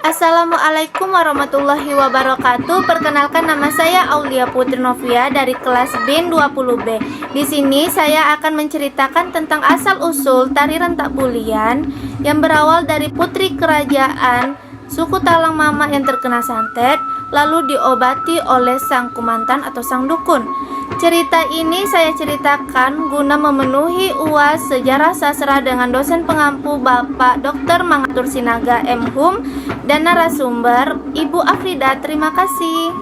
Assalamualaikum warahmatullahi wabarakatuh. Perkenalkan, nama saya Aulia Putri Novia dari kelas BIN 20B. Di sini saya akan menceritakan tentang asal-usul tari rentak bulian yang berawal dari putri kerajaan suku Talang Mama yang terkena santet, lalu diobati oleh sang kumantan atau sang dukun. Cerita ini saya ceritakan guna memenuhi UAS Sejarah Sastra dengan dosen pengampu Bapak Dr. Mangatur Sinaga M. Hum dan narasumber Ibu Afrida. Terima kasih.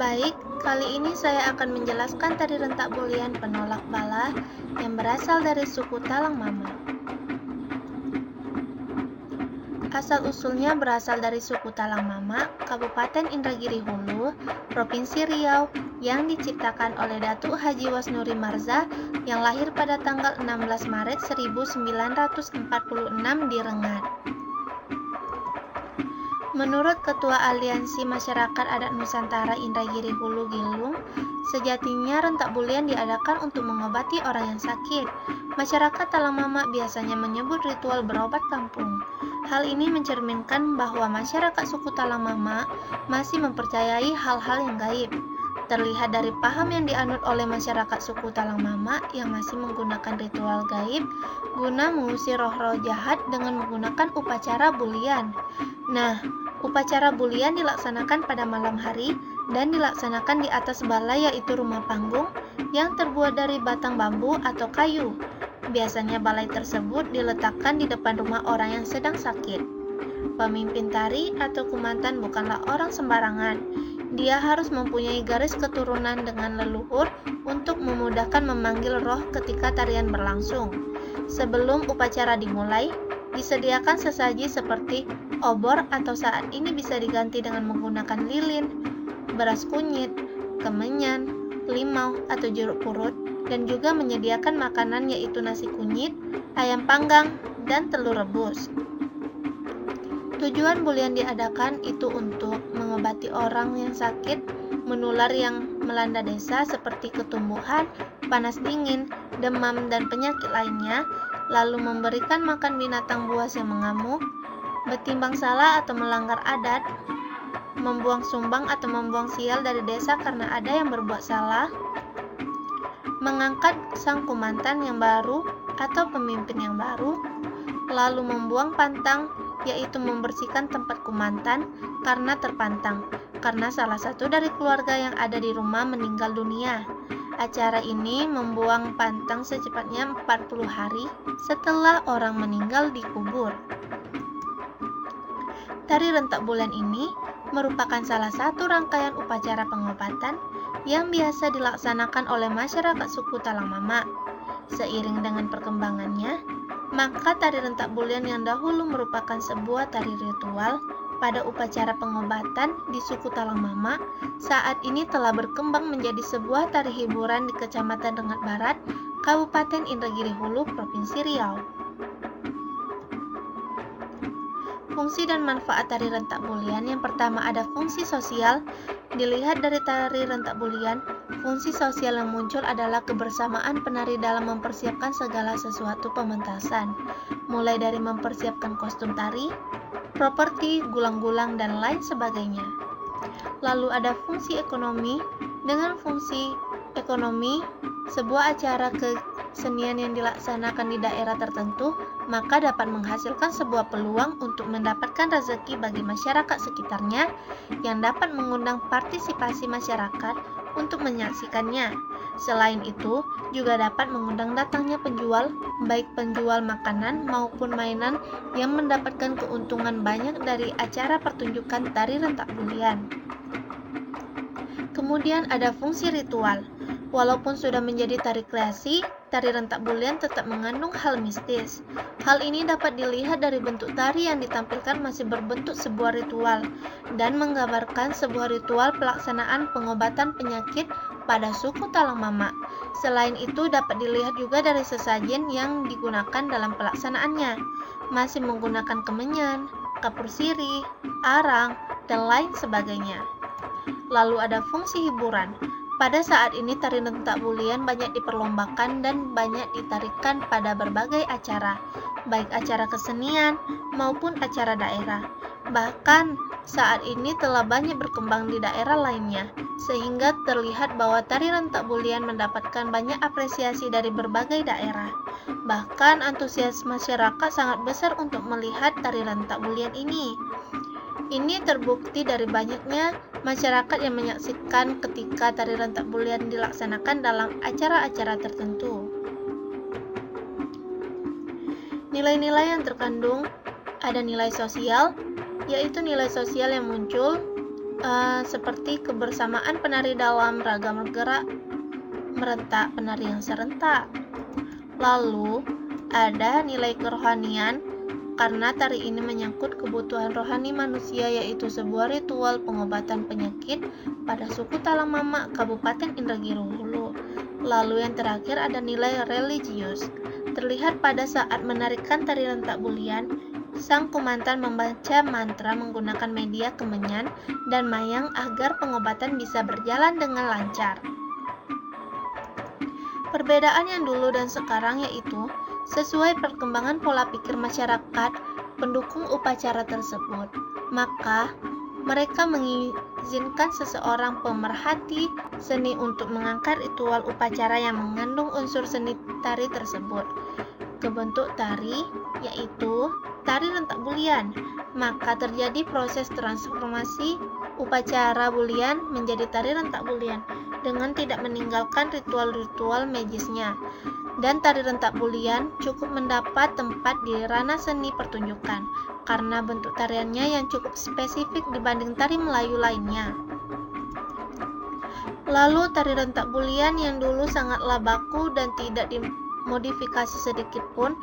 Baik, kali ini saya akan menjelaskan tari rentak bulian penolak bala yang berasal dari suku Talang Mama. Asal-usulnya berasal dari suku Talang Mama, Kabupaten Indragiri Hulu, Provinsi Riau, yang diciptakan oleh Datuk Haji Wasnuri Marza yang lahir pada tanggal 16 Maret 1946 di Rengat. Menurut Ketua Aliansi Masyarakat Adat Nusantara Indragiri Hulu Gilung, sejatinya rentak bulian diadakan untuk mengobati orang yang sakit. Masyarakat Talang Mama biasanya menyebut ritual berobat kampung. Hal ini mencerminkan bahwa masyarakat suku Talang Mama masih mempercayai hal-hal yang gaib. Terlihat dari paham yang dianut oleh masyarakat suku Talang Mama yang masih menggunakan ritual gaib guna mengusir roh-roh jahat dengan menggunakan upacara bulian. Nah, upacara bulian dilaksanakan pada malam hari dan dilaksanakan di atas balai, yaitu rumah panggung yang terbuat dari batang bambu atau kayu. Biasanya balai tersebut diletakkan di depan rumah orang yang sedang sakit. Pemimpin tari atau kumantan bukanlah orang sembarangan. Dia harus mempunyai garis keturunan dengan leluhur untuk memudahkan memanggil roh ketika tarian berlangsung. Sebelum upacara dimulai, disediakan sesaji seperti obor atau saat ini bisa diganti dengan menggunakan lilin, beras kunyit, kemenyan, limau atau jeruk purut, dan juga menyediakan makanan yaitu nasi kunyit, ayam panggang, dan telur rebus. Tujuan bulian diadakan itu untuk mengobati orang yang sakit menular yang melanda desa seperti ketumbuhan, panas dingin, demam, dan penyakit lainnya, lalu memberikan makan binatang buas yang mengamuk, bertimbang salah atau melanggar adat, membuang sumbang atau membuang sial dari desa karena ada yang berbuat salah, mengangkat sang kumantan yang baru atau pemimpin yang baru, lalu membuang pantang, yaitu membersihkan tempat kumantan karena terpantang, karena salah satu dari keluarga yang ada di rumah meninggal dunia. Acara ini membuang pantang secepatnya 40 hari setelah orang meninggal dikubur. Tari rentak bulan ini merupakan salah satu rangkaian upacara pengobatan yang biasa dilaksanakan oleh masyarakat suku Talang Mama. Seiring dengan perkembangannya, maka tari rentak bulian yang dahulu merupakan sebuah tari ritual pada upacara pengobatan di suku Talang Mama, saat ini telah berkembang menjadi sebuah tari hiburan di Kecamatan Rengat Barat, Kabupaten Indragiri Hulu, Provinsi Riau. Fungsi dan manfaat tari rentak bulian. Yang pertama, ada fungsi sosial. Dilihat dari tari rentak bulian, fungsi sosial yang muncul adalah kebersamaan penari dalam mempersiapkan segala sesuatu pementasan, mulai dari mempersiapkan kostum tari, properti, gulang-gulang, dan lain sebagainya. Lalu ada fungsi ekonomi. Dengan fungsi ekonomi, sebuah acara kesenian yang dilaksanakan di daerah tertentu maka dapat menghasilkan sebuah peluang untuk mendapatkan rezeki bagi masyarakat sekitarnya yang dapat mengundang partisipasi masyarakat untuk menyaksikannya. Selain itu, juga dapat mengundang datangnya penjual, baik penjual makanan maupun mainan yang mendapatkan keuntungan banyak dari acara pertunjukan tari rentak bulian. Kemudian ada fungsi ritual. Walaupun sudah menjadi tari kreasi, tari rentak bulian tetap mengandung hal mistis. Hal ini dapat dilihat dari bentuk tari yang ditampilkan masih berbentuk sebuah ritual dan menggambarkan sebuah ritual pelaksanaan pengobatan penyakit pada suku Talang Mama. Selain itu dapat dilihat juga dari sesajen yang digunakan dalam pelaksanaannya, masih menggunakan kemenyan, kapur sirih, arang, dan lain sebagainya. Lalu ada fungsi hiburan. Pada saat ini tari rentak bulian banyak diperlombakan dan banyak ditarikan pada berbagai acara, baik acara kesenian maupun acara daerah. Bahkan saat ini telah banyak berkembang di daerah lainnya, sehingga terlihat bahwa tari rentak bulian mendapatkan banyak apresiasi dari berbagai daerah. Bahkan antusias masyarakat sangat besar untuk melihat tari rentak bulian ini. Ini terbukti dari banyaknya masyarakat yang menyaksikan ketika tari rentak bulian dilaksanakan dalam acara-acara tertentu. Nilai-nilai yang terkandung ada nilai sosial, yaitu nilai sosial yang muncul seperti kebersamaan penari dalam ragam gerak merentak penari yang serentak. Lalu ada nilai kerohanian, karena tari ini menyangkut kebutuhan rohani manusia, yaitu sebuah ritual pengobatan penyakit pada suku Talang Mama, Kabupaten Indragiri Hulu. Lalu yang terakhir ada nilai religius. Terlihat pada saat menarikan tari rentak bulian, sang kumantan membaca mantra menggunakan media kemenyan dan mayang agar pengobatan bisa berjalan dengan lancar. Perbedaan yang dulu dan sekarang yaitu sesuai perkembangan pola pikir masyarakat pendukung upacara tersebut, maka mereka mengizinkan seseorang pemerhati seni untuk mengangkat ritual upacara yang mengandung unsur seni tari tersebut ke bentuk tari, yaitu tari rentak bulian. Maka terjadi proses transformasi upacara bulian menjadi tari rentak bulian dengan tidak meninggalkan ritual-ritual magisnya. Dan tari rentak bulian cukup mendapat tempat di ranah seni pertunjukan karena bentuk tariannya yang cukup spesifik dibanding tari Melayu lainnya. Lalu tari rentak bulian yang dulu sangatlah baku dan tidak dimodifikasi sedikit pun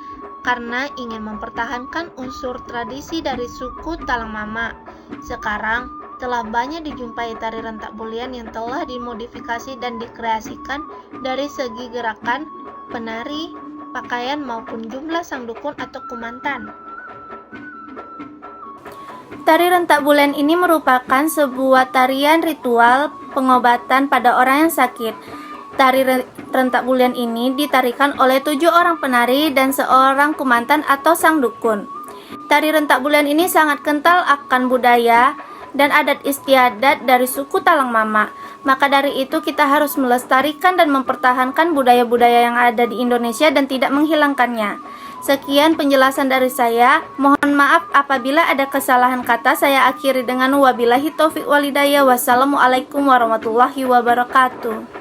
karena ingin mempertahankan unsur tradisi dari suku Talang Mama. Sekarang telah banyak dijumpai tari rentak bulian yang telah dimodifikasi dan dikreasikan dari segi gerakan, penari, pakaian maupun jumlah sang dukun atau kumantan. Tari rentak bulian ini merupakan sebuah tarian ritual pengobatan pada orang yang sakit. Tari rentak bulian ini ditarikan oleh 7 orang penari dan seorang kumantan atau sang dukun. Tari rentak bulian ini sangat kental akan budaya dan adat istiadat dari suku Talang Mama. Maka dari itu kita harus melestarikan dan mempertahankan budaya-budaya yang ada di Indonesia dan tidak menghilangkannya. Sekian penjelasan dari saya. Mohon maaf apabila ada kesalahan kata. Saya akhiri dengan wabillahi taufiq walhidayah. Wassalamualaikum warahmatullahi wabarakatuh.